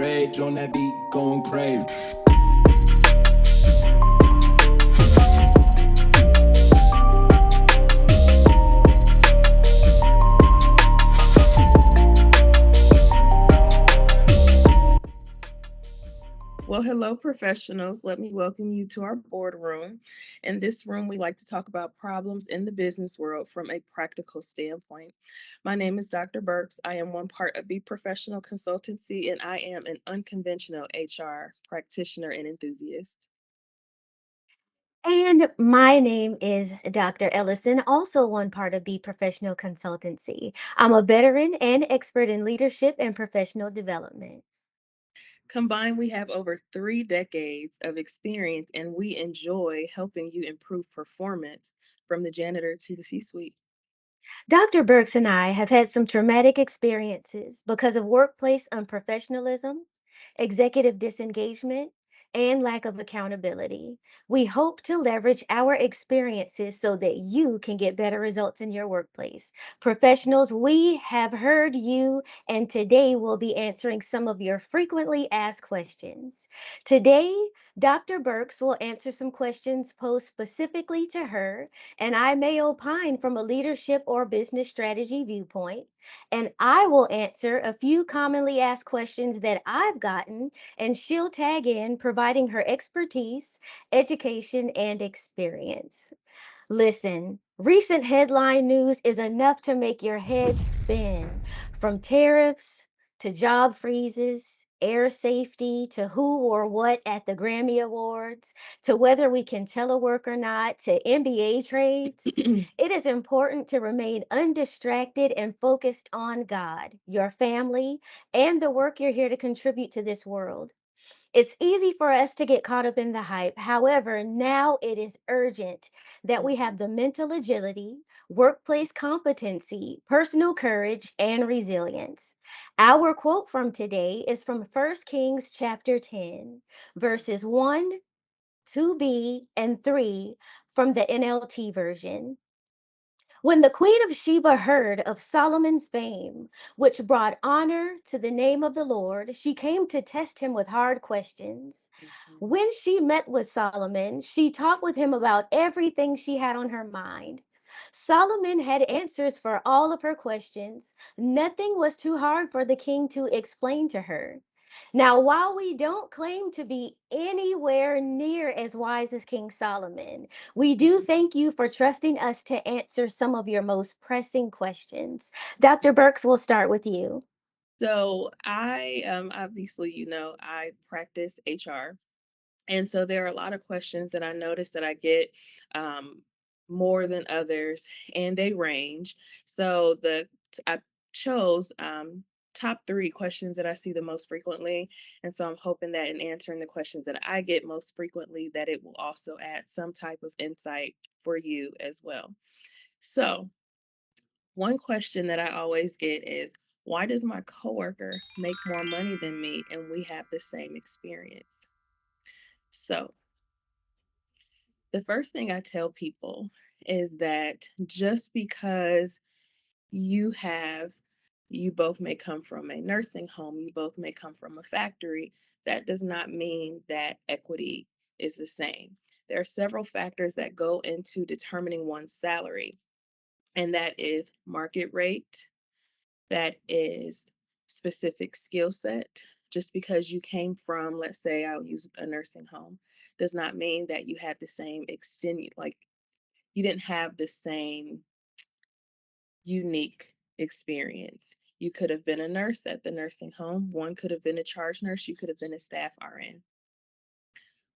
Rage on that beat, going crazy. Well, hello, professionals. Let me welcome you to our boardroom. In this room, we like to talk about problems in the business world from a practical standpoint. My name is Dr. Burks. I am one part of the professional consultancy, and I am an unconventional HR practitioner and enthusiast. And my name is Dr. Ellison, also one part of the professional consultancy. I'm a veteran and expert in leadership and professional development. Combined, we have over 3 decades of experience, and we enjoy helping you improve performance from the janitor to the C suite. Dr. Burks and I have had some traumatic experiences because of workplace unprofessionalism, executive disengagement, and lack of accountability. We hope to leverage our experiences so that you can get better results in your workplace. Professionals, we have heard you, and today we'll be answering some of your frequently asked questions. Today, Dr. Burks will answer some questions posed specifically to her, and I may opine from a leadership or business strategy viewpoint. And I will answer a few commonly asked questions that I've gotten, and she'll tag in, providing her expertise, education, and experience. Listen, recent headline news is enough to make your head spin, from tariffs to job freezes, air safety to who or what at the Grammy Awards, to whether we can telework or not, to NBA trades. It is important to remain undistracted and focused on God, your family, and the work you're here to contribute to this world. It's easy for us to get caught up in the hype. However, now it is urgent that we have the mental agility, workplace competency, personal courage, and resilience. Our quote from today is from 1 Kings chapter 10, verses 1, 2b, and 3 from the NLT version. When the Queen of Sheba heard of Solomon's fame, which brought honor to the name of the Lord, she came to test him with hard questions. Mhm. When she met with Solomon, she talked with him about everything she had on her mind. Solomon had answers for all of her questions. Nothing was too hard for the king to explain to her. Now, while we don't claim to be anywhere near as wise as King Solomon, we do thank you for trusting us to answer some of your most pressing questions. Dr. Burks, we'll start with you. So I obviously, I practice HR. And so there are a lot of questions that I notice that I get um, more than others, and they range. So I chose top 3 questions that I see the most frequently, and so I'm hoping that in answering the questions that I get most frequently, that it will also add some type of insight for you as well. So one question that I always get is, why does my coworker make more money than me and we have the same experience? So the first thing I tell people is that just because you have, you both may come from a nursing home, you both may come from a factory, that does not mean that equity is the same. There are several factors that go into determining one's salary, and that is market rate, that is specific skill set. Just because you came from, let's say, I'll use a nursing home, does not mean that you had the same like you didn't have the same unique experience. You could have been a nurse at the nursing home. One could have been a charge nurse. You could have been a staff RN.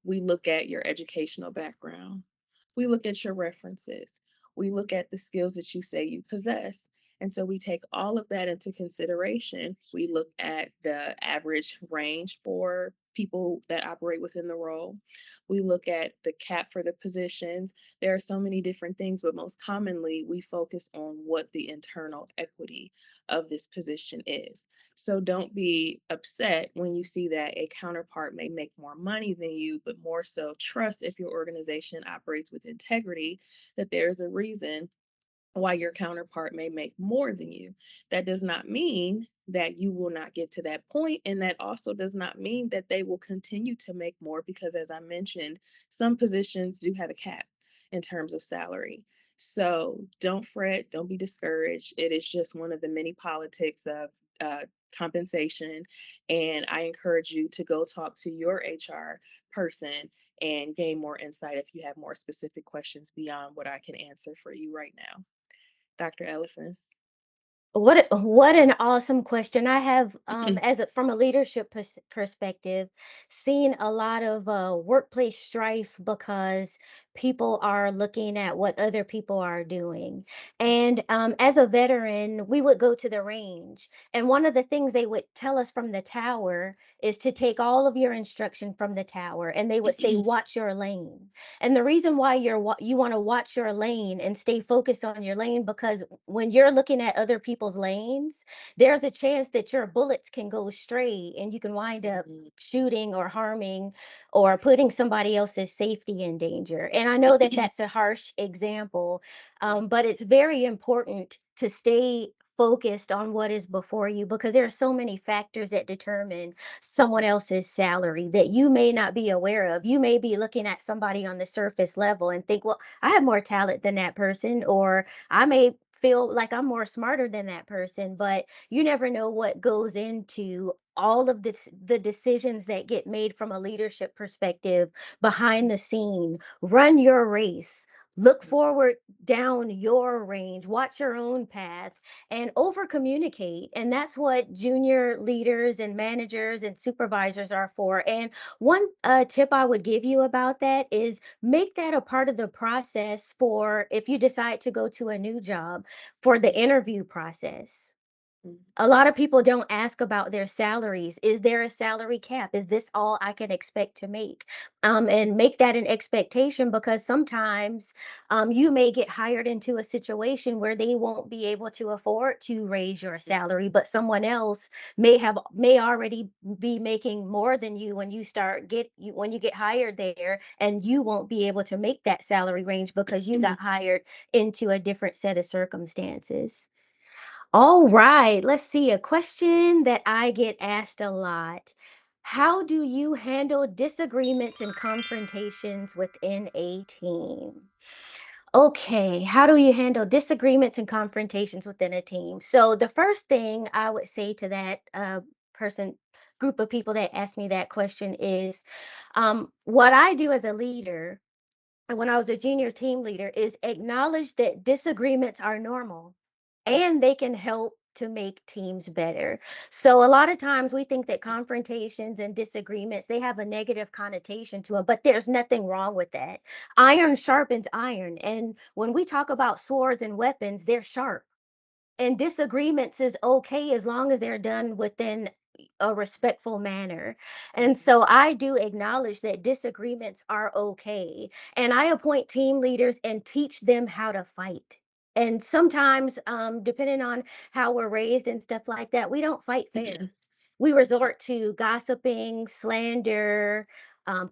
We look at your educational background. We look at your references. We look at the skills that you say you possess. And so we take all of that into consideration. We look at the average range for people that operate within the role. We look at the cap for the positions. There are so many different things, but most commonly we focus on what the internal equity of this position is. So don't be upset when you see that a counterpart may make more money than you, but more so trust, if your organization operates with integrity, that there's a reason while your counterpart may make more than you. That does not mean that you will not get to that point, and that also does not mean that they will continue to make more because, as I mentioned, some positions do have a cap in terms of salary. So don't fret, don't be discouraged. It is just one of the many politics of uh, compensation. And I encourage you to go talk to your HR person and gain more insight if you have more specific questions beyond what I can answer for you right now. Dr. Ellison. What an awesome question. I have, from a leadership perspective, seen a lot of workplace strife because people are looking at what other people are doing. And as a veteran, we would go to the range, and one of the things they would tell us from the tower is to take all of your instruction from the tower, and they would say, "Watch your lane." And the reason why you want to watch your lane and stay focused on your lane, because when you're looking at other people's lanes, there's a chance that your bullets can go stray and you can wind up Mhm. shooting or harming or putting somebody else's safety in danger. And I know that that's a harsh example, but it's very important to stay focused on what is before you, because there are so many factors that determine someone else's salary that you may not be aware of. You may be looking at somebody on the surface level and think, well, I have more talent than that person, or I may feel like I'm more smarter than that person, but you never know what goes into all of the decisions that get made from a leadership perspective behind the scene. Run your race. Look forward down your range, watch your own path, and over communicate. And that's what junior leaders and managers and supervisors are for. And one tip I would give you about that is make that a part of the process for if you decide to go to a new job, for the interview process. Mhm. A lot of people don't ask about their salaries. Is there a salary cap? Is this all I can expect to make? And make that an expectation, because sometimes you may get hired into a situation where they won't be able to afford to raise your salary, but someone else may already be making more than you when when you get hired there, and you won't be able to make that salary range because you got hired into a different set of circumstances. All right, let's see. A question that I get asked a lot. How do you handle disagreements and confrontations within a team? Okay, how do you handle disagreements and confrontations within a team? So, the first thing I would say to that person, group of people that ask me that question is, what I do as a leader, and when I was a junior team leader, is acknowledge that disagreements are normal and they can help to make teams better. So a lot of times we think that confrontations and disagreements, they have a negative connotation to them, but there's nothing wrong with that. Iron sharpens iron, and when we talk about swords and weapons, they're sharp. And disagreements is okay as long as they're done within a respectful manner. And so I do acknowledge that disagreements are okay. And I appoint team leaders and teach them how to fight. And sometimes, depending on how we're raised and stuff like that, we don't fight fair. We resort to gossiping, slander,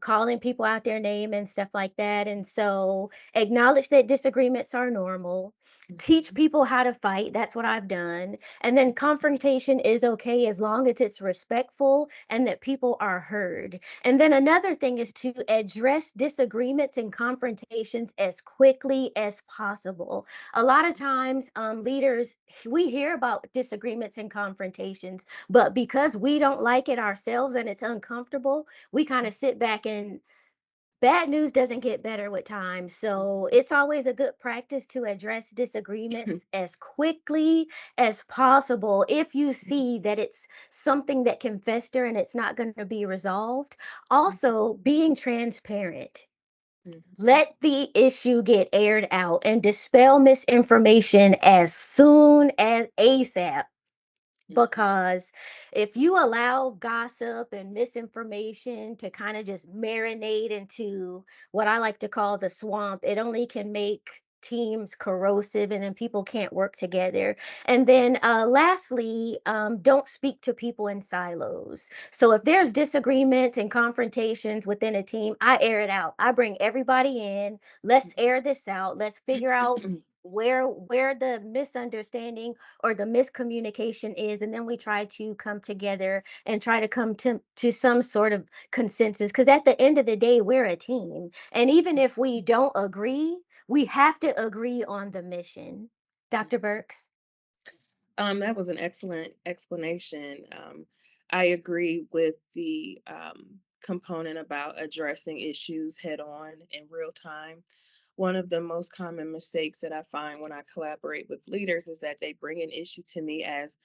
calling people out their name and stuff like that. And so acknowledge that disagreements are normal. Teach people how to fight. That's what I've done. And then confrontation is okay as long as it's respectful and that people are heard. And then another thing is to address disagreements and confrontations as quickly as possible. A lot of times, leaders, we hear about disagreements and confrontations, but because we don't like it ourselves and it's uncomfortable, we kind of sit back, and bad news doesn't get better with time. So it's always a good practice to address disagreements as quickly as possible if you see that it's something that can fester and it's not going to be resolved. Also, being transparent. Let the issue get aired out and dispel misinformation as soon as ASAP, because if you allow gossip and misinformation to kind of just marinate into what I like to call the swamp, it only can make teams corrosive, and then people can't work together. And then lastly, don't speak to people in silos. So if there's disagreements and confrontations within a team, I air it out. I bring everybody in. Let's air this out. Let's figure out where the misunderstanding or the miscommunication is, and then we try to come together and try to come to some sort of consensus, because at the end of the day we're a team, and even if we don't agree, we have to agree on the mission. Dr. Burks. That was an excellent explanation. I agree with the component about addressing issues head on in real time. One of the most common mistakes that I find when I collaborate with leaders is that they bring an issue to me as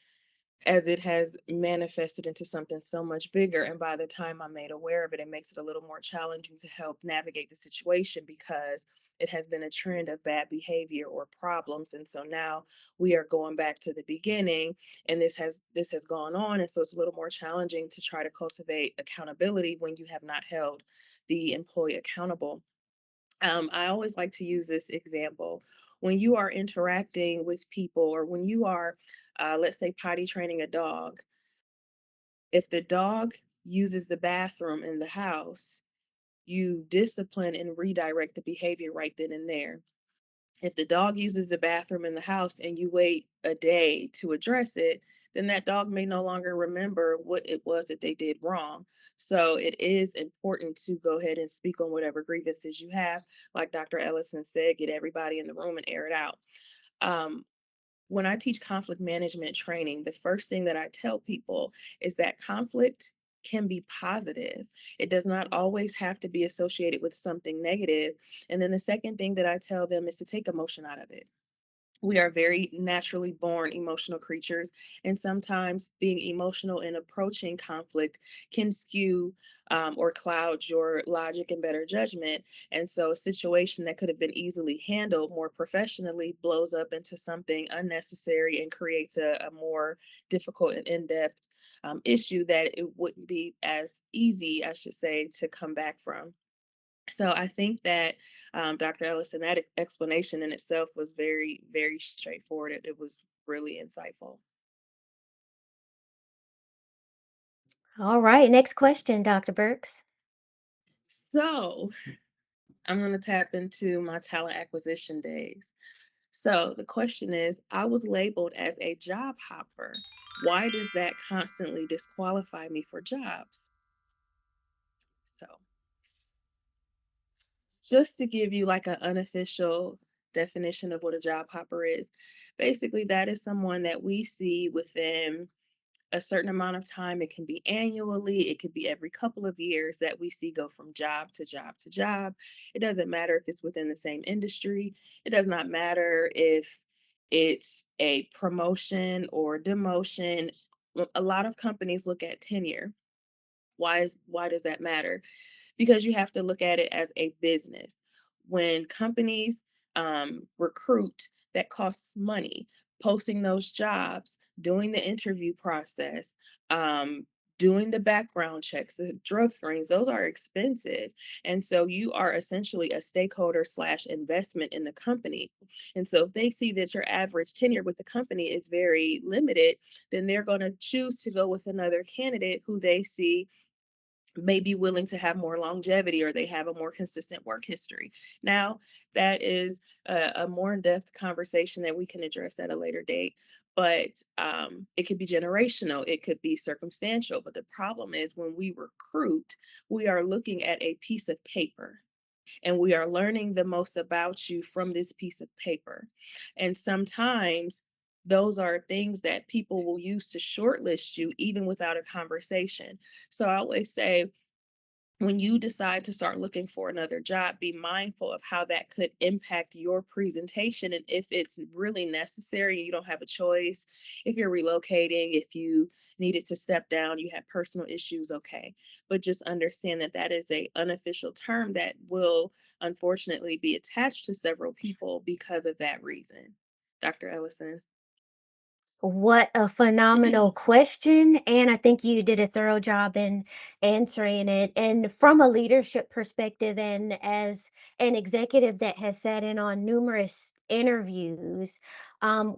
it has manifested into something so much bigger. And by the time I'm made aware of it, it makes it a little more challenging to help navigate the situation because it has been a trend of bad behavior or problems. And so now we are going back to the beginning, and this has gone on. And so it's a little more challenging to try to cultivate accountability when you have not held the employee accountable. I always like to use this example. When you are interacting with people, or when you are, let's say, potty training a dog, if the dog uses the bathroom in the house, you discipline and redirect the behavior right then and there. If the dog uses the bathroom in the house and you wait a day to address it, then that dog may no longer remember what it was that they did wrong. So it is important to go ahead and speak on whatever grievances you have. Like Dr. Ellison said, get everybody in the room and air it out. Um, when I teach conflict management training, the first thing that I tell people is that conflict can be positive. It does not always have to be associated with something negative. And then the second thing that I tell them is to take emotion out of it. We are very naturally born emotional creatures, and sometimes being emotional and approaching conflict can skew or cloud your logic and better judgment. And so, a situation that could have been easily handled more professionally blows up into something unnecessary and creates a more difficult and in depth issue that it wouldn't be as easy, I should say, to come back from. So I think that Dr. Ellison, that explanation in itself was very, very straightforward. It was really insightful. All right, next question, Dr. Burks. So I'm going to tap into my talent acquisition days. So the question is, I was labeled as a job hopper. Why does that constantly disqualify me for jobs? So just to give you like an unofficial definition of what a job hopper is, basically that is someone that we see within a certain amount of time. It can be annually, it could be every couple of years that we see go from job to job to job. It doesn't matter if it's within the same industry. It does not matter if it's a promotion or demotion. A lot of companies look at tenure. Why does that matter? Because you have to look at it as a business. When companies recruit, that costs money. Posting those jobs, doing the interview process, doing the background checks, the drug screens, those are expensive. And so you are essentially a stakeholder slash investment in the company. And so if they see that your average tenure with the company is very limited, then they're going to choose to go with another candidate who they see may be willing to have more longevity, or they have a more consistent work history. Now, that is a more in depth conversation that we can address at a later date. But it could be generational, it could be circumstantial. But the problem is when we recruit, we are looking at a piece of paper, and we are learning the most about you from this piece of paper. And sometimes those are things that people will use to shortlist you even without a conversation. So I always say, when you decide to start looking for another job, be mindful of how that could impact your presentation, and if it's really necessary, you don't have a choice. If you're relocating, if you needed to step down, you have personal issues, okay. But just understand that that is a unofficial term that will unfortunately be attached to several people because of that reason. Dr. Ellison. What a phenomenal question. And I think you did a thorough job in answering it. And from a leadership perspective, and as an executive that has sat in on numerous interviews,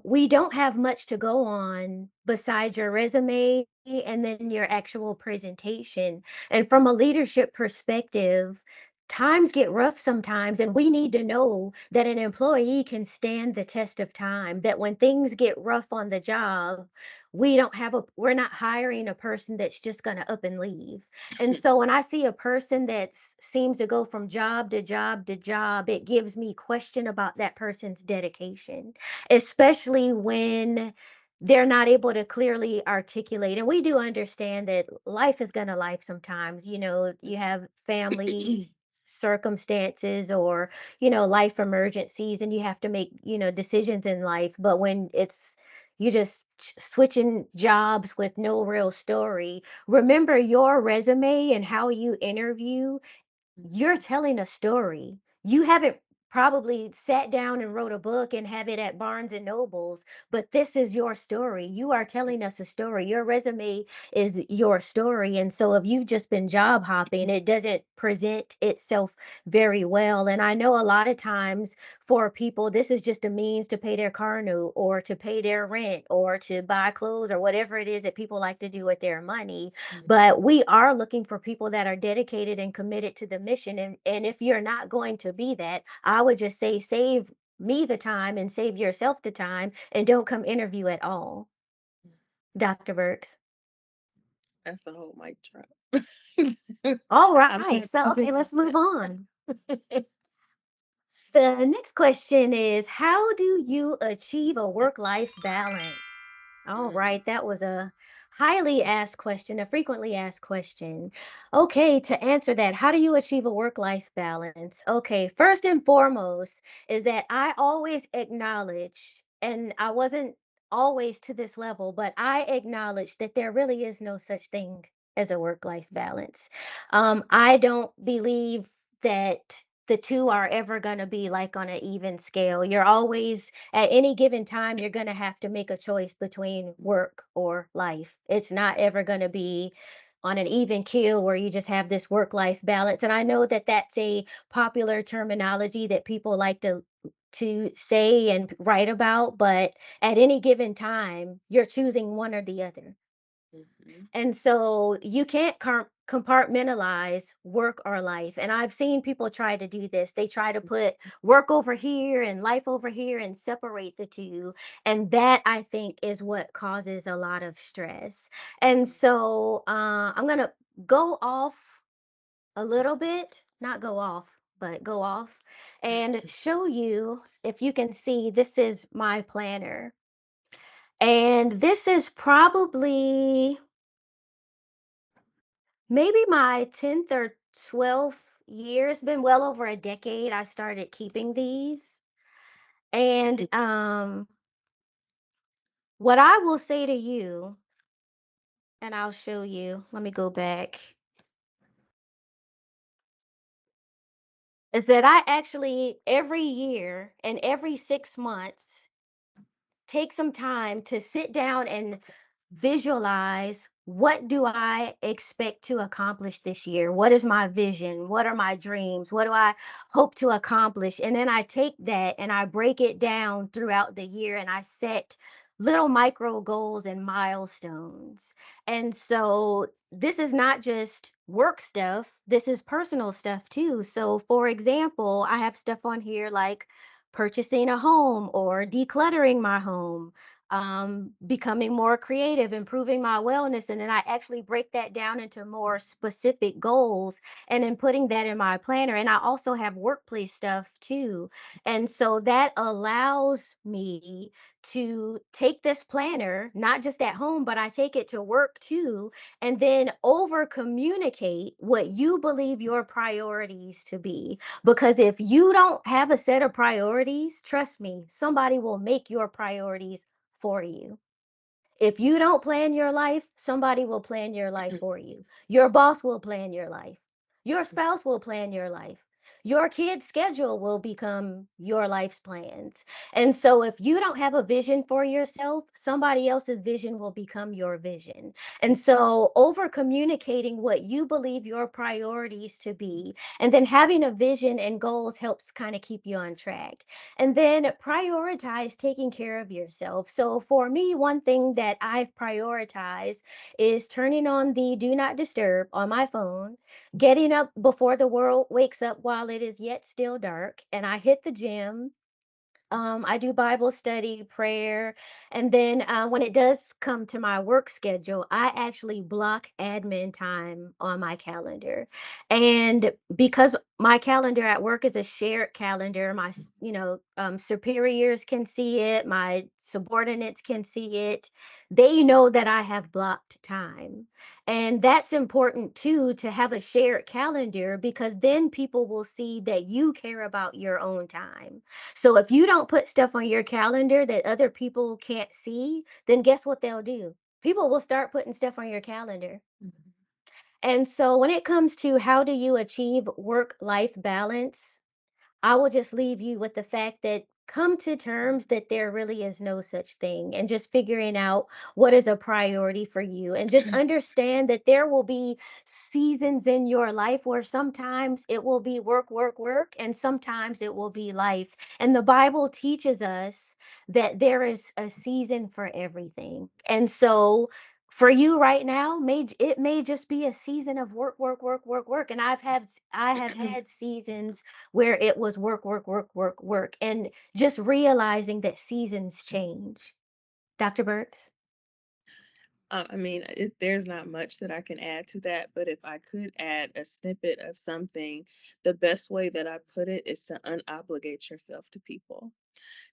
we don't have much to go on besides your resume and then your actual presentation. And from a leadership perspective, times get rough sometimes, and we need to know that an employee can stand the test of time, that when things get rough on the job, we're not hiring a person that's just going to up and leave. And so when I see a person that seems to go from job to job to job, it gives me question about that person's dedication, especially when they're not able to clearly articulate. And we do understand that life is going to life sometimes. You have family circumstances, or life emergencies, and you have to make decisions in life. But when it's you just switching jobs with no real story, remember your resume and how you interview. You're telling a story. You haven't probably sat down and wrote a book and have it at Barnes and Nobles, but this is your story. You are telling us a story. Your resume is your story. And so if you've just been job hopping, it doesn't present itself very well. And I know a lot of times for people, this is just a means to pay their car note or to pay their rent or to buy clothes or whatever it is that people like to do with their money. But we are looking for people that are dedicated and committed to the mission. And if you're not going to be that, I would just say save me the time and save yourself the time and don't come interview at all. Dr. Burks. That's a whole mic drop. All I'm right. happy So, okay, you let's move on. said. The next question is, how do you achieve a work-life balance? All Mm, right, that was a highly asked question, a frequently asked question. Okay, to answer that, how do you achieve a work-life balance? Okay, first and foremost is that I always acknowledge, and I wasn't always to this level, but I acknowledge that there really is no such thing as a work-life balance. I don't believe that the two are ever going to be like on an even scale. You're always, at any given time, you're going to have to make a choice between work or life. It's not ever going to be on an even keel where you just have this work life balance. And I know that that's a popular terminology that people like to say and write about, but at any given time, you're choosing one or the other. mhm, And so you can't compartmentalize work or life. And I've seen people try to do this. They try to put work over here and life over here and separate the two. And that, I think, is what causes a lot of stress. And so I'm going to go off a little bit, not go off, but go off and show you, if you can see, this is my planner. And this is probably maybe my 10th or 12th year. It's been well over a decade I started keeping these. And what I will say to you, and I'll show you, let me go back, is that I actually every year and every 6 months take some time to sit down and visualize, what do I expect to accomplish this year? What is my vision? What are my dreams? What do I hope to accomplish? And then I take that and I break it down throughout the year and I set little micro goals and milestones. And so this is not just work stuff, this is personal stuff too. So, for example, I have stuff on here like purchasing a home or decluttering my home, becoming more creative, improving my wellness. And then I actually break that down into more specific goals and then putting that in my planner. And I also have workplace stuff too. And so that allows me to take this planner, not just at home, but I take it to work too, and then over communicate what you believe your priorities to be. Because if you don't have a set of priorities, trust me, somebody will make your priorities for you. If you don't plan your life, somebody will plan your life for you. Your boss will plan your life. Your spouse will plan your life. Your kid's schedule will become your life's plans. And so if you don't have a vision for yourself, somebody else's vision will become your vision. And so over communicating what you believe your priorities to be, and then having a vision and goals helps kind of keep you on track. And then prioritize taking care of yourself. So for me, one thing that I've prioritized is turning on the do not disturb on my phone, getting up before the world wakes up while it is yet still dark, and I hit the gym. I do Bible study, prayer, and then when it does come to my work schedule, I actually block admin time on my calendar. And because my calendar at work is a shared calendar, superiors can see it, my subordinates can see it. They know that I have blocked time. And that's important too, to have a shared calendar, because then people will see that you care about your own time. So if you don't put stuff on your calendar that other people can't see, then guess what they'll do? People will start putting stuff on your calendar. Mhm. And so when it comes to how do you achieve work life balance, I will just leave you with the fact that come to terms that there really is no such thing, and just figuring out what is a priority for you, and just understand that there will be seasons in your life where sometimes it will be work, work, work, and sometimes it will be life. And the Bible teaches us that there is a season for everything. And so for you right now, may just be a season of work, work, work, work, work. And I have had seasons where it was work, work, work, work, work, and just realizing that seasons change. Dr. Burks? I mean, there's not much that I can add to that, but if I could add a snippet of something, the best way that I put it is to unobligate yourself to people.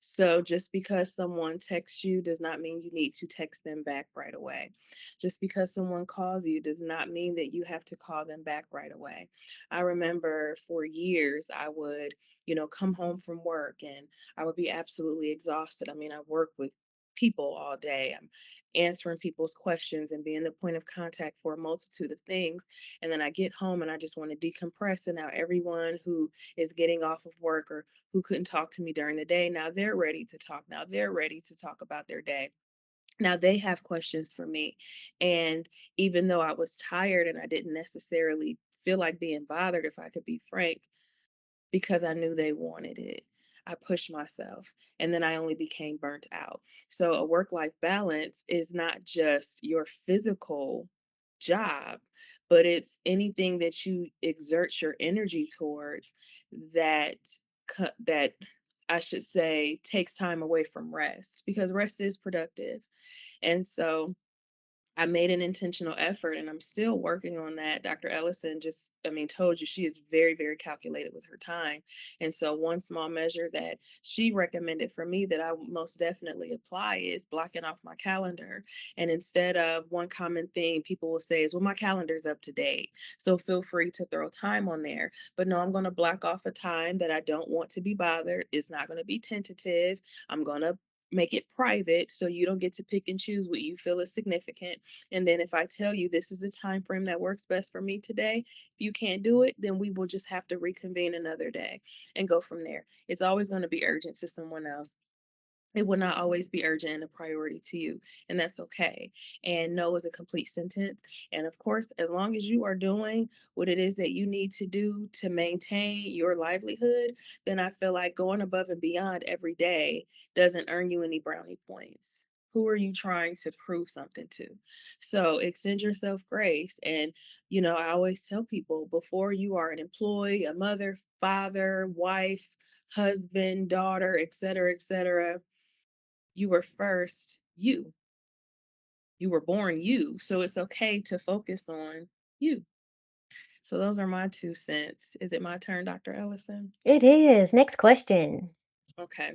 So just because someone texts you does not mean you need to text them back right away. Just because someone calls you does not mean that you have to call them back right away. I remember for years I would, come home from work and I would be absolutely exhausted. I mean, I work with people all day. I'm answering people's questions and being the point of contact for a multitude of things. And then I get home and I just want to decompress. And now everyone who is getting off of work or who couldn't talk to me during the day, now they're ready to talk. Now they're ready to talk about their day. Now they have questions for me. And even though I was tired and I didn't necessarily feel like being bothered, if I could be frank, because I knew they wanted it, I pushed myself and then I only became burnt out. So a work life balance is not just your physical job, but it's anything that you exert your energy towards that that I should say takes time away from rest, because rest is productive. And so I made an intentional effort and I'm still working on that. Dr. Ellison just, I mean, told you she is very, very calculated with her time. And so, one small measure that she recommended for me that I most definitely apply is blocking off my calendar. And instead of one common thing people will say is, well, my calendar's up to date. So, feel free to throw time on there. But no, I'm going to block off a time that I don't want to be bothered. It's not going to be tentative. I'm going to make it private so you don't get to pick and choose what you feel is significant. And then if I tell you this is the time frame that works best for me today, if you can't do it, then we will just have to reconvene another day and go from there. It's always going to be urgent to someone else. It will not always be urgent and a priority to you, and that's okay. And no is a complete sentence. And of course, as long as you are doing what it is that you need to do to maintain your livelihood, then I feel like going above and beyond every day doesn't earn you any brownie points. Who are you trying to prove something to? So extend yourself grace. And, I always tell people, before you are an employee, a mother, father, wife, husband, daughter, et cetera, you were first you. You were born you. So it's okay to focus on you. So those are my 2 cents. Is it my turn, Dr. Ellison? It is. Next question. Okay.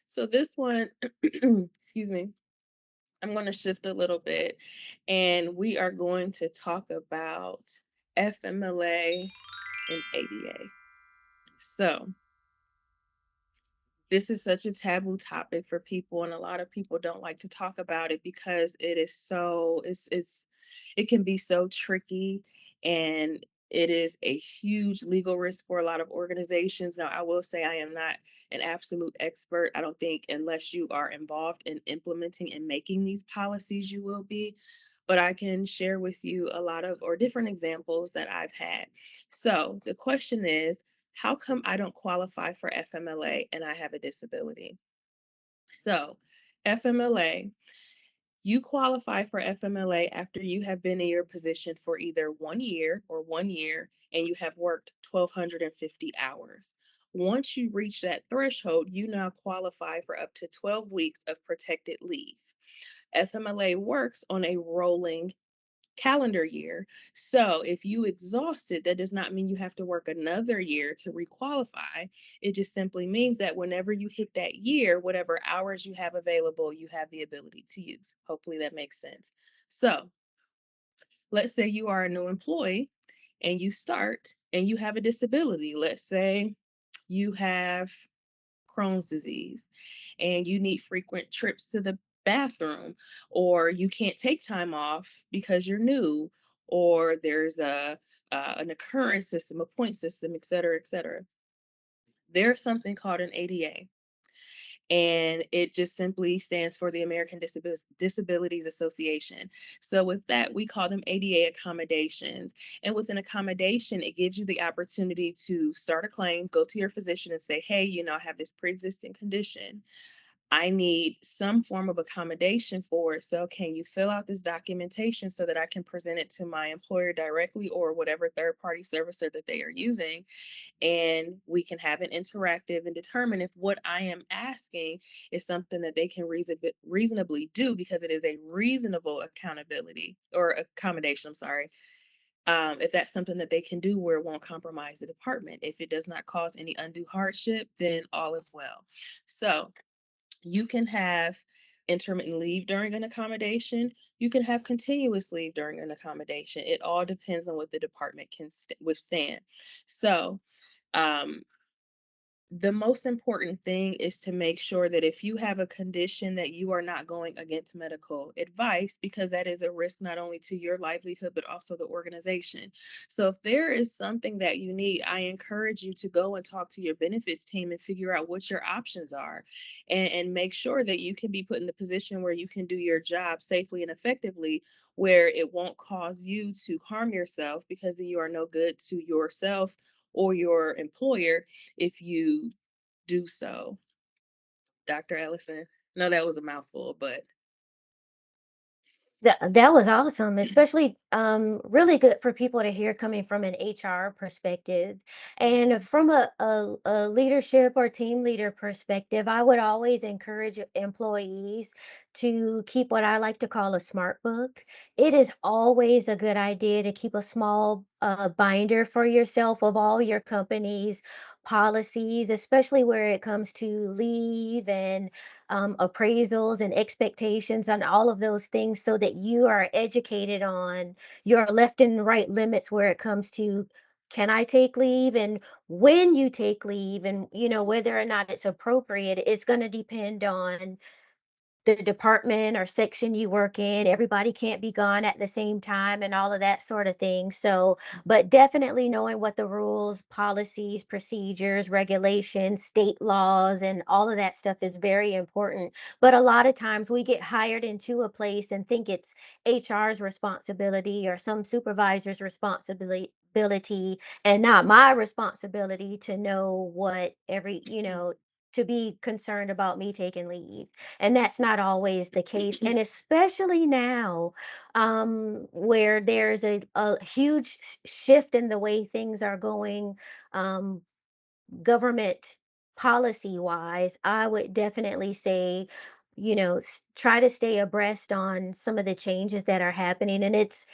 So this one, excuse me, I'm going to shift a little bit and we are going to talk about FMLA and ADA. So this is such a taboo topic for people, and a lot of people don't like to talk about it because it is so it can be so tricky, and It is a huge legal risk for a lot of organizations. Now, I will say I am not an absolute expert. I don't think unless you are involved in implementing and making these policies, you will be. But I can share with you a lot of or different examples that I've had. So the question is, how come I don't qualify for FMLA and I have a disability? So, FMLA, you qualify for FMLA after you have been in your position for either 1 year or 1 year and you have worked 1,250 hours. Once you reach that threshold, you now qualify for up to 12 weeks of protected leave. FMLA works on a rolling calendar year. So if you exhaust it, that does not mean you have to work another year to requalify. It just simply means that whenever you hit that year, whatever hours you have available, you have the ability to use. Hopefully that makes sense. So let's say you are a new employee and you start and you have a disability. Let's say you have Crohn's disease and you need frequent trips to the bathroom, or you can't take time off because you're new, or there's an occurrence system, a point system, et cetera, et cetera. There's something called an ADA, and it just simply stands for the American Disabilities Association. So with that, we call them ADA accommodations. And with an accommodation, it gives you the opportunity to start a claim, go to your physician and say, hey, I have this pre-existing condition. I need some form of accommodation for it. So can you fill out this documentation so that I can present it to my employer directly or whatever third party servicer that they are using? And we can have an interactive and determine if what I am asking is something that they can reasonably do, because it is a reasonable accountability or accommodation, I'm sorry. If that's something that they can do where it won't compromise the department. If it does not cause any undue hardship, then all is well. So you can have intermittent leave during an accommodation. You can have continuous leave during an accommodation. It all depends on what the department can withstand. So, um, the most important thing is to make sure that if you have a condition that you are not going against medical advice, because that is a risk not only to your livelihood but also the organization. So if there is something that you need, I encourage you to go and talk to your benefits team and figure out what your options are, and make sure that you can be put in the position where you can do your job safely and effectively, where it won't cause you to harm yourself, because you are no good to yourself or your employer if you do so. Dr. Ellison. No, that was a mouthful, but That was awesome, especially really good for people to hear coming from an HR perspective. And from a leadership or team leader perspective, I would always encourage employees to keep what I like to call a smart book. It is always a good idea to keep a small binder for yourself of all your company's policies, especially where it comes to leave and appraisals and expectations and all of those things, so that you are educated on your left and right limits where it comes to, can I take leave, and when you take leave, and whether or not it's appropriate. It's going to depend on the department or section you work in. Everybody can't be gone at the same time and all of that sort of thing. So, but definitely knowing what the rules, policies, procedures, regulations, state laws, and all of that stuff is very important. But a lot of times we get hired into a place and think it's HR's responsibility or some supervisor's responsibility, and not my responsibility to know what to be concerned about me taking leave. And that's not always the case, and especially now, where there's a huge shift in the way things are going, um, government policy wise. I would definitely say, try to stay abreast on some of the changes that are happening, and it's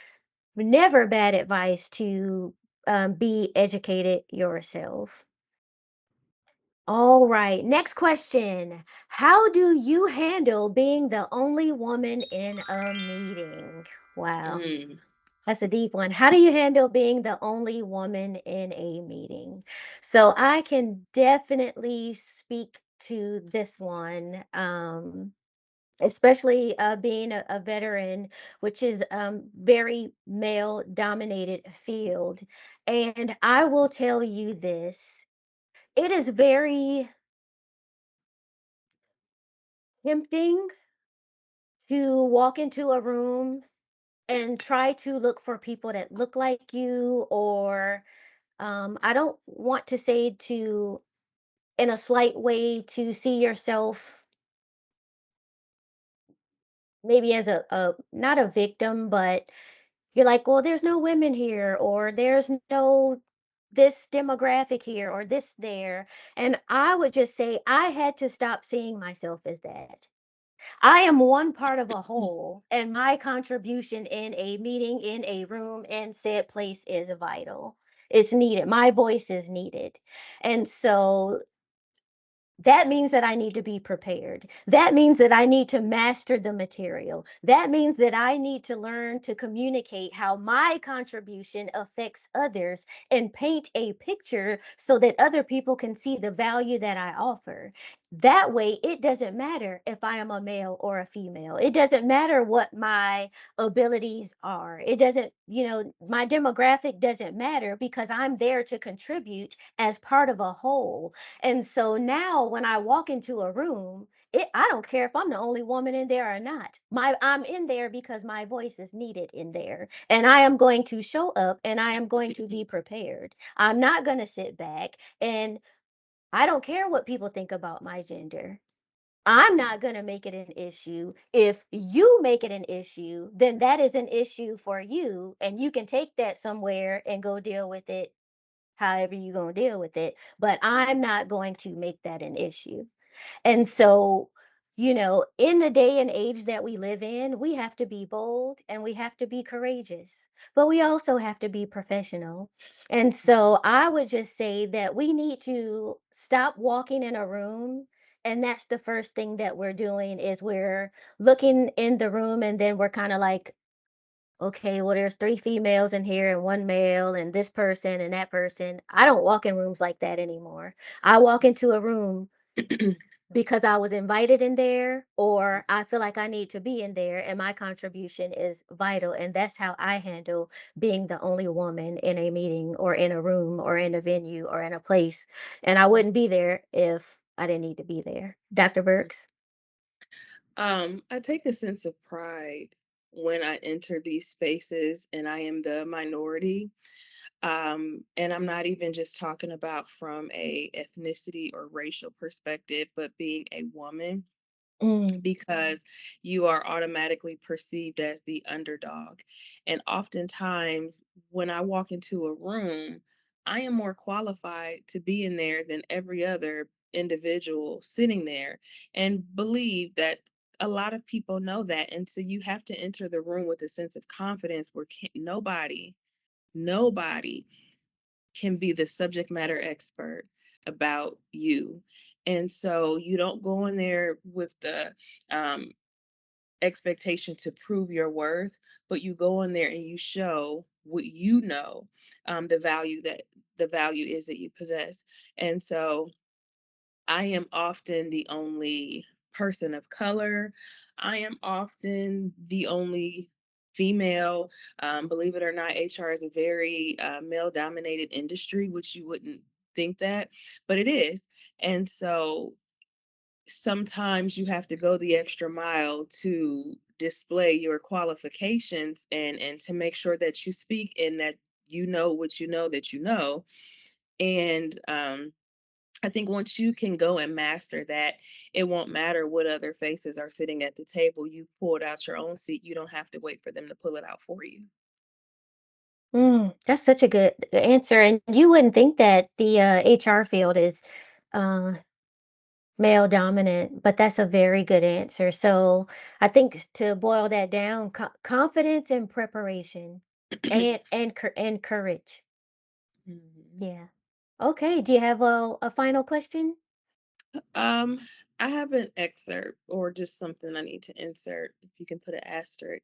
never bad advice to be educated yourself. All right, next question. How do you handle being the only woman in a meeting? Wow, mm, that's a deep one. How do you handle being the only woman in a meeting? So I can definitely speak to this one. especially being a veteran, which is very male dominated field. And I will tell you this, it is very tempting to walk into a room and try to look for people that look like you, or I don't want to say to, in a slight way, to see yourself maybe as a not a victim, but you're like, well, there's no women here, or there's no this demographic here, or this there. And I would just say I had to stop seeing myself as that. I am one part of a whole, and my contribution in a meeting, in a room, in said place is vital. It's needed. My voice is needed. And so that means that I need to be prepared. That means that I need to master the material. That means that I need to learn to communicate how my contribution affects others and paint a picture so that other people can see the value that I offer. That way, it doesn't matter if I am a male or a female. It doesn't matter what my abilities are. It doesn't, my demographic doesn't matter because I'm there to contribute as part of a whole. And so now when I walk into a room, I don't care if I'm the only woman in there or not. I'm in there because my voice is needed in there. And I am going to show up and I am going to be prepared. I'm not going to sit back, and I don't care what people think about my gender. I'm not going to make it an issue. If you make it an issue, then that is an issue for you, and you can take that somewhere and go deal with it however you're going to deal with it. But I'm not going to make that an issue. And so, in the day and age that we live in, we have to be bold and we have to be courageous, but we also have to be professional. And so I would just say that we need to stop walking in a room. And that's the first thing that we're doing, is we're looking in the room and then we're kind of like, okay, well, there's three females in here and one male and this person and that person. I don't walk in rooms like that anymore. I walk into a room because I was invited in there, or I feel like I need to be in there and my contribution is vital. And that's how I handle being the only woman in a meeting or in a room or in a venue or in a place. And I wouldn't be there if I didn't need to be there. Dr. Burks? I take a sense of pride when I enter these spaces and I am the minority. And I'm not even just talking about from a ethnicity or racial perspective, but being a woman, Mm, because you are automatically perceived as the underdog. And oftentimes, when I walk into a room, I am more qualified to be in there than every other individual sitting there, and believe that a lot of people know that. And so you have to enter the room with a sense of confidence where nobody can be the subject matter expert about you. And so you don't go in there with the um, expectation to prove your worth, but you go in there and you show what you know, the value is that you possess. And so I am often the only person of color. I am often the only female. Believe it or not, HR is a very male dominated industry, which you wouldn't think that, but it is. And so sometimes you have to go the extra mile to display your qualifications, and to make sure that you speak and that you know what you know that you know. And I think once you can go and master that, it won't matter what other faces are sitting at the table. You pulled out your own seat. You don't have to wait for them to pull it out for you. that's such a good answer. And you wouldn't think that the HR field is uh, male dominant, but that's a very good answer. So I think to boil that down, confidence and preparation, and courage. Mhm. Yeah. Okay. Do you have a final question? Um, I have an excerpt or just something I need to insert. If you can put an asterisk.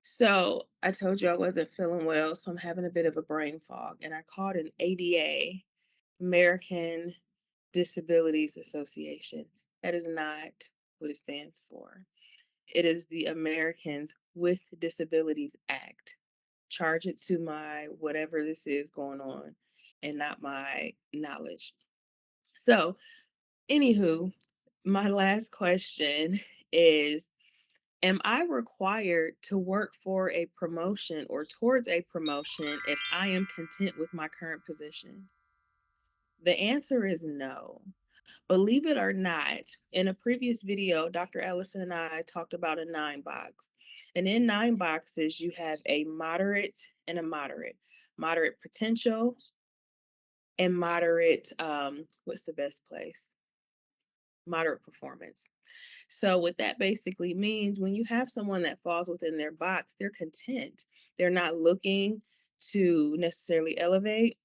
So I told you I wasn't feeling well, so I'm having a bit of a brain fog, and I called an ADA, American Disabilities Association. That is not what it stands for. It is the Americans with Disabilities Act. Charge it to my whatever this is going on and not my knowledge. So, anywho, my last question is, am I required to work for a promotion or towards a promotion if I am content with my current position? The answer is no. Believe it or not, in a previous video, Dr. Ellison and I talked about a 9 box. And in 9 boxes, you have a moderate and a moderate potential and moderate, what's the best place? Moderate performance. So what that basically means, when you have someone that falls within their box, they're content. They're not looking to necessarily elevate.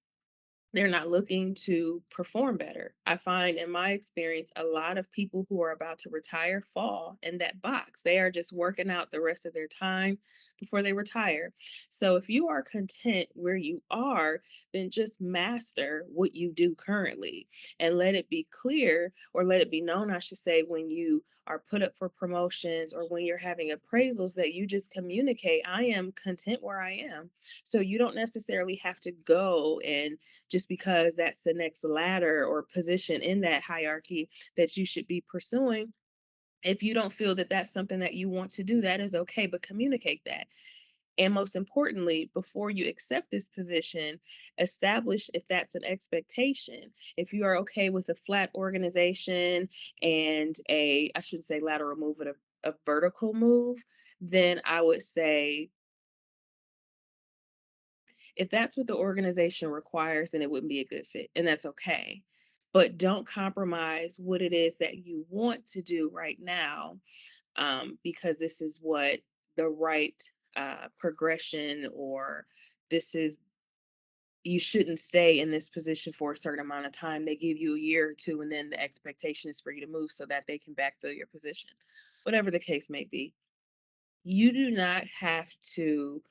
They're not looking to perform better. I find in my experience, a lot of people who are about to retire fall in that box. They are just working out the rest of their time before they retire. So if you are content where you are, then just master what you do currently and let it be clear, or let it be known, I should say, when you are put up for promotions or when you're having appraisals, that you just communicate, I am content where I am. So you don't necessarily have to go and just because that's the next ladder or position in that hierarchy that you should be pursuing. If you don't feel that that's something that you want to do, that is okay, but communicate that. And most importantly, before you accept this position, establish if that's an expectation. If you are okay with a flat organization and I shouldn't say lateral move, but a vertical move, then I would say if that's what the organization requires, then it wouldn't be a good fit, and that's okay. But don't compromise what it is that you want to do right now, because this is what the right progression, or this is, you shouldn't stay in this position for a certain amount of time. They give you a year or two, and then the expectation is for you to move so that they can backfill your position. Whatever the case may be, you do not have to,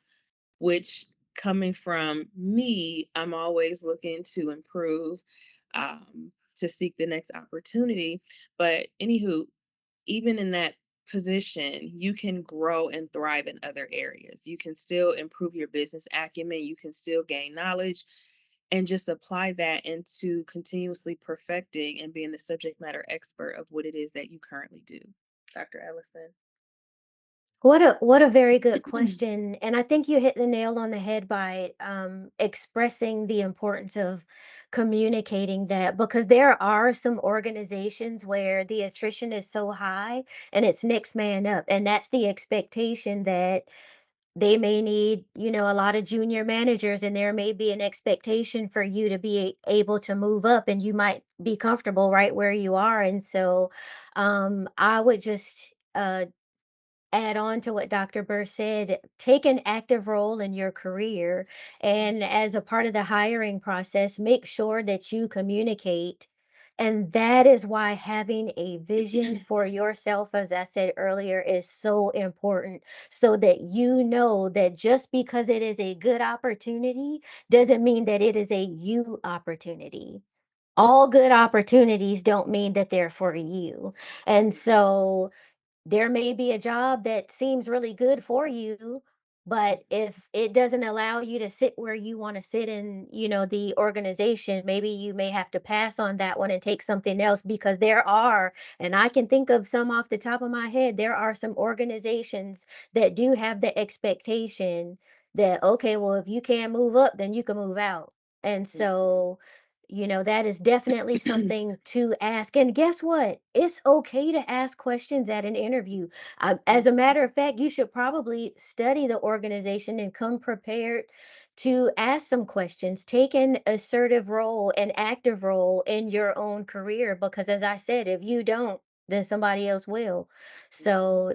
which coming from me, I'm always looking to improve, to seek the next opportunity. But anywho, even in that position, you can grow and thrive in other areas. You can still improve your business acumen, you can still gain knowledge and just apply that into continuously perfecting and being the subject matter expert of what it is that you currently do. Dr. Ellison. What a very good question. And I think you hit the nail on the head by expressing the importance of communicating that, because there are some organizations where the attrition is so high and it's next man up. And that's the expectation that they may need, a lot of junior managers, and there may be an expectation for you to be able to move up, and you might be comfortable right where you are. And so I would just add on to what Dr. Burr said, take an active role in your career. And as a part of the hiring process, make sure that you communicate. And that is why having a vision for yourself, as I said earlier, is so important, so that you know that just because it is a good opportunity doesn't mean that it is a you opportunity. All good opportunities don't mean that they're for you. And so there may be a job that seems really good for you, but if it doesn't allow you to sit where you want to sit in, the organization, maybe you may have to pass on that one and take something else, because there are, and I can think of some off the top of my head, there are some organizations that do have the expectation that, okay, well, if you can't move up, then you can move out. And so that is definitely something to ask. And guess what? It's okay to ask questions at an interview. As a matter of fact, you should probably study the organization and come prepared to ask some questions. Take an assertive role, an active role in your own career, because as I said, if you don't, then somebody else will. So,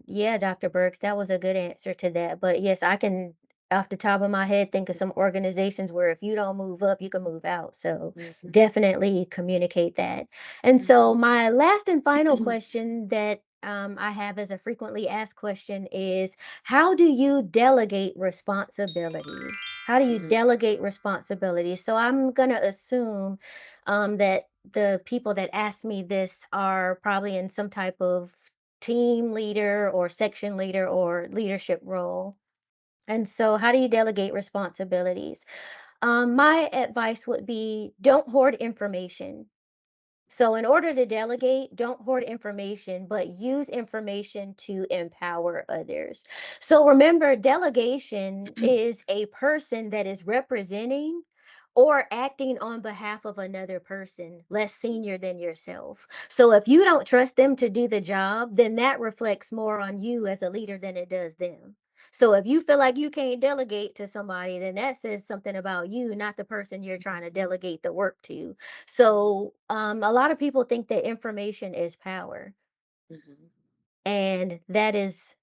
yeah, Dr. Burks, that was a good answer to that. But yes, I can off the top of my head think of some organizations where if you don't move up, you can move out. So Mhm. definitely communicate that. And so my last and final question that I have as a frequently asked question is, how do you delegate responsibilities? How do you Mhm. delegate responsibilities? So I'm going to assume that the people that ask me this are probably in some type of team leader or section leader or leadership role. And so, how do you delegate responsibilities? My advice would be don't hoard information. So, in order to delegate, don't hoard information, but use information to empower others. So, remember, delegation is a person that is representing or acting on behalf of another person less senior than yourself. So, if you don't trust them to do the job, then that reflects more on you as a leader than it does them. So if you feel like you can't delegate to somebody, then that says something about you, not the person you're trying to delegate the work to. So a lot of people think that information is power, Mhm. and that is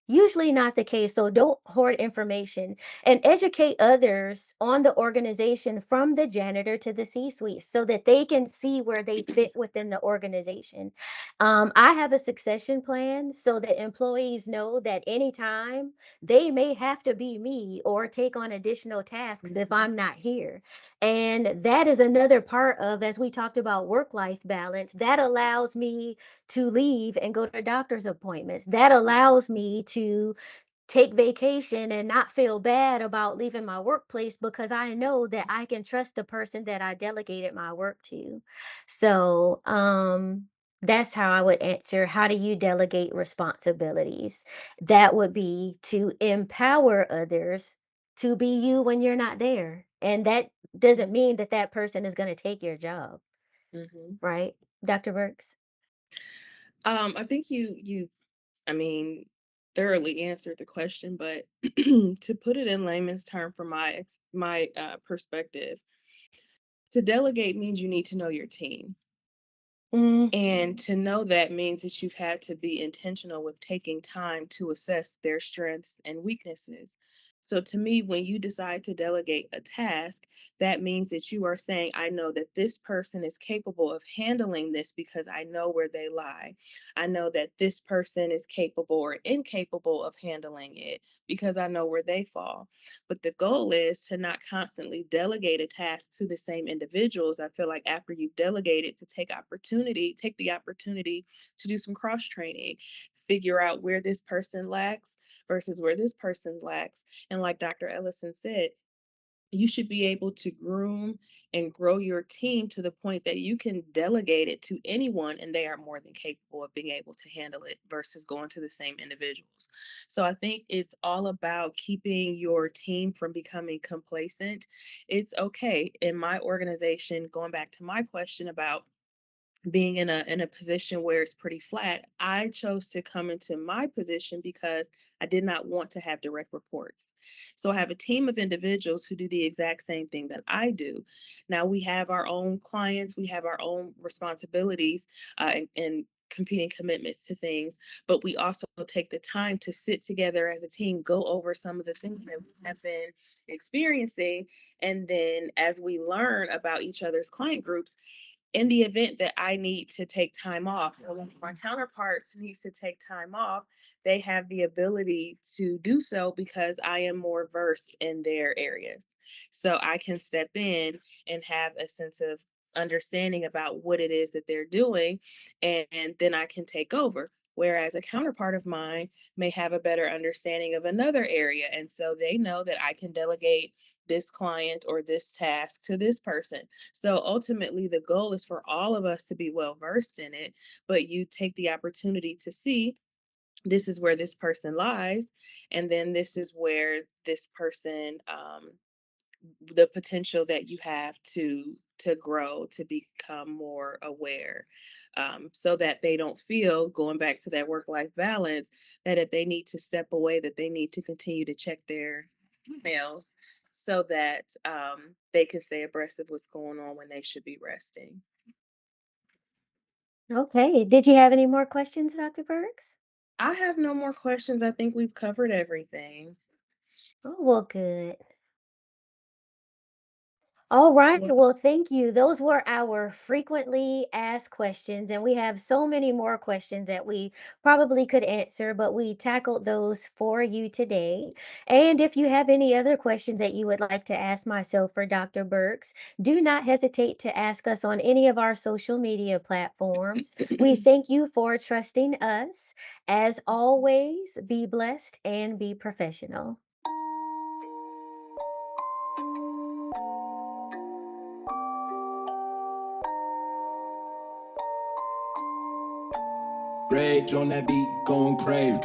usually not the case. So don't hoard information and educate others on the organization from the janitor to the C suite so that they can see where they fit within the organization. I have a succession plan so that employees know that anytime they may have to be me or take on additional tasks if Mhm. I'm not here. And that is another part of, as we talked about work life balance, that allows me to leave and go to doctor's appointments. That allows me to take vacation and not feel bad about leaving my workplace because I know that I can trust the person that I delegated my work to. So, that's how I would answer. How do you delegate responsibilities? That would be to empower others to be you when you're not there. And that doesn't mean that that person is going to take your job, Mhm. right? Dr. Burks? I think I mean, thoroughly answered the question, but to put it in layman's term from my perspective, to delegate means you need to know your team. Mm, And to know that means that you've had to be intentional with taking time to assess their strengths and weaknesses. So, to me, when you decide to delegate a task, that means that you are saying, I know that this person is capable of handling this because I know where they lie. I know that this person is capable or incapable of handling it because I know where they fall. But the goal is to not constantly delegate a task to the same individuals. I feel like after you've delegated, to take the opportunity to do some cross training, figure out where this person lacks versus where this person lacks. And like Dr. Ellison said, you should be able to groom and grow your team to the point that you can delegate it to anyone and they are more than capable of being able to handle it versus going to the same individuals. So I think it's all about keeping your team from becoming complacent. It's okay in my organization, going back to my question about being in a position where it's pretty flat, I chose to come into my position because I did not want to have direct reports. So I have a team of individuals who do the exact same thing that I do. Now we have our own clients, we have our own responsibilities, and competing commitments to things, but we also take the time to sit together as a team, go over some of the things that we have been experiencing, and then as we learn about each other's client groups, in the event that I need to take time off, or one of my counterparts needs to take time off, they have the ability to do so because I am more versed in their areas. So I can step in and have a sense of understanding about what it is that they're doing, and then I can take over. Whereas a counterpart of mine may have a better understanding of another area. And so they know that I can delegate this client or this task to this person. So ultimately, the goal is for all of us to be well versed in it, but you take the opportunity to see this is where this person lies, and then this is where this person, the potential that you have to grow, to become more aware, so that they don't feel, going back to that work life balance, that if they need to step away, that they need to continue to check their emails so that they can stay abreast of what's going on when they should be resting. okay. Did you have any more questions, Dr. Burks? I have no more questions. I think we've covered everything. Oh, well, good. All right. Well, thank you. Those were our frequently asked questions, and we have so many more questions that we probably could answer, but we tackled those for you today. And if you have any other questions that you would like to ask myself or Dr. Burks, do not hesitate to ask us on any of our social media platforms. We thank you for trusting us. As always, be blessed and be professional. Rage on that beat, going crazy.